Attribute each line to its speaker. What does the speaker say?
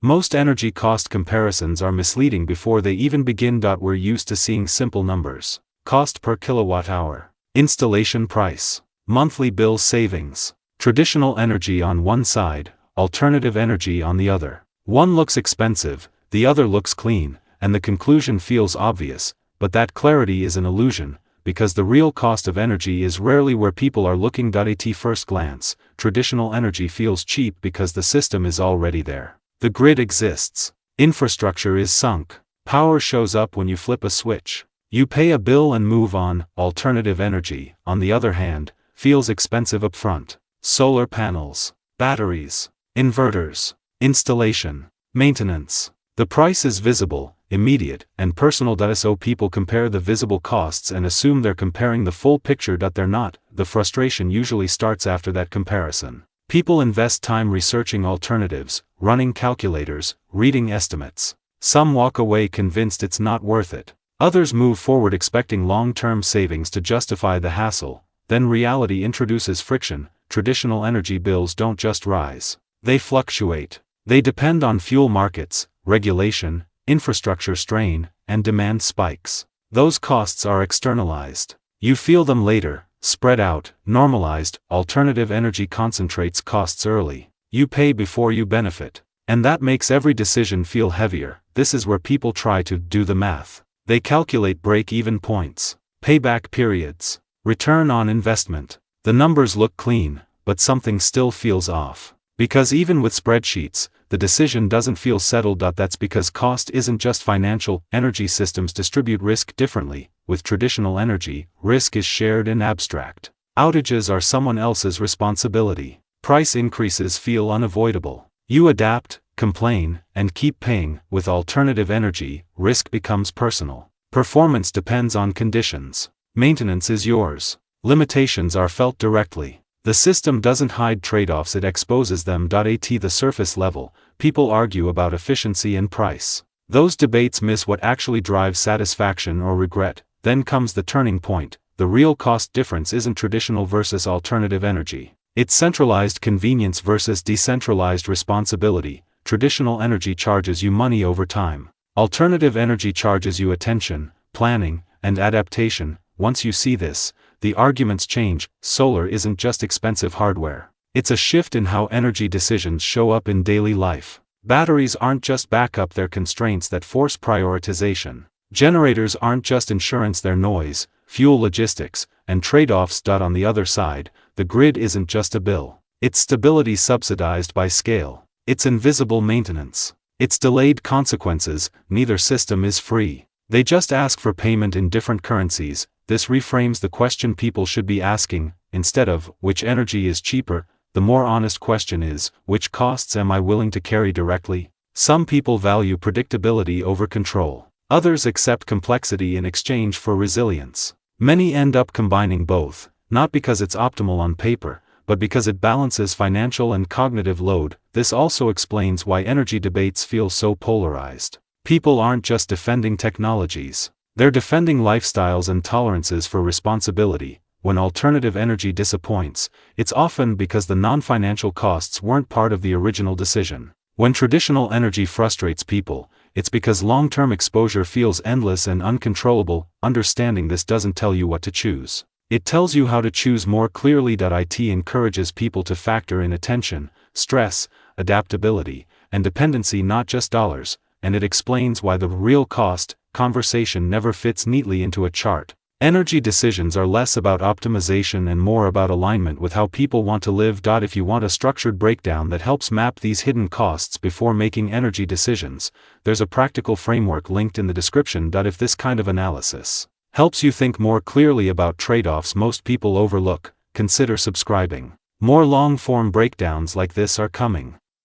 Speaker 1: Most energy cost comparisons are misleading before they even begin. We're used to seeing simple numbers. Cost per kilowatt hour. Installation price. Monthly bill savings. Traditional energy on one side, alternative energy on the other. One looks expensive, the other looks clean, and the conclusion feels obvious, but that clarity is an illusion, because the real cost of energy is rarely where people are looking. At first glance, traditional energy feels cheap because the system is already there. The grid exists. Infrastructure is sunk. Power shows up when you flip a switch. You pay a bill and move on. Alternative energy, on the other hand, feels expensive upfront. Solar panels, batteries, inverters, installation, maintenance. The price is visible, immediate, and personal. So people compare the visible costs and assume they're comparing the full picture. They're not. The frustration usually starts after that comparison. People invest time researching alternatives, running calculators, reading estimates. Some walk away convinced it's not worth it. Others move forward expecting long-term savings to justify the hassle. Then reality introduces friction. Traditional energy bills don't just rise. They fluctuate. They depend on fuel markets, regulation, infrastructure strain, and demand spikes. Those costs are externalized. You feel them later, spread out, normalized. Alternative energy concentrates costs early. You pay before you benefit. And that makes every decision feel heavier. This is where people try to do the math. They calculate break-even points, payback periods, return on investment. The numbers look clean, but something still feels off. Because even with spreadsheets, the decision doesn't feel settled. That's because cost isn't just financial. Energy systems distribute risk differently. With traditional energy, risk is shared and abstract. Outages are someone else's responsibility. Price increases feel unavoidable. You adapt, complain, and keep paying. With alternative energy, risk becomes personal. Performance depends on conditions. Maintenance is yours. Limitations are felt directly. The system doesn't hide trade-offs, it exposes them. At the surface level, people argue about efficiency and price. Those debates miss what actually drives satisfaction or regret. Then comes the turning point. The real cost difference isn't traditional versus alternative energy. It's centralized convenience versus decentralized responsibility. Traditional energy charges you money over time. Alternative energy charges you attention, planning, and adaptation. Once you see this, the arguments change. Solar isn't just expensive hardware. It's a shift in how energy decisions show up in daily life. Batteries aren't just backup, they're constraints that force prioritization. Generators aren't just insurance, they're noise, fuel logistics, and trade-offs. On the other side, the grid isn't just a bill. It's stability subsidized by scale. It's invisible maintenance. It's delayed consequences. Neither system is free. They just ask for payment in different currencies. This reframes the question people should be asking. Instead of, which energy is cheaper, the more honest question is, which costs am I willing to carry directly? Some people value predictability over control. Others accept complexity in exchange for resilience. Many end up combining both, not because it's optimal on paper, but because it balances financial and cognitive load. This also explains why energy debates feel so polarized. People aren't just defending technologies. They're defending lifestyles and tolerances for responsibility. When alternative energy disappoints, it's often because the non-financial costs weren't part of the original decision. When traditional energy frustrates people, it's because long-term exposure feels endless and uncontrollable. Understanding this doesn't tell you what to choose. It tells you how to choose more clearly. It encourages people to factor in attention, stress, adaptability, and dependency, not just dollars, and it explains why the real cost conversation never fits neatly into a chart. Energy decisions are less about optimization and more about alignment with how people want to live. If you want a structured breakdown that helps map these hidden costs before making energy decisions, there's a practical framework linked in the description. If this kind of analysis helps you think more clearly about trade-offs most people overlook, consider subscribing. More long-form breakdowns like this are coming.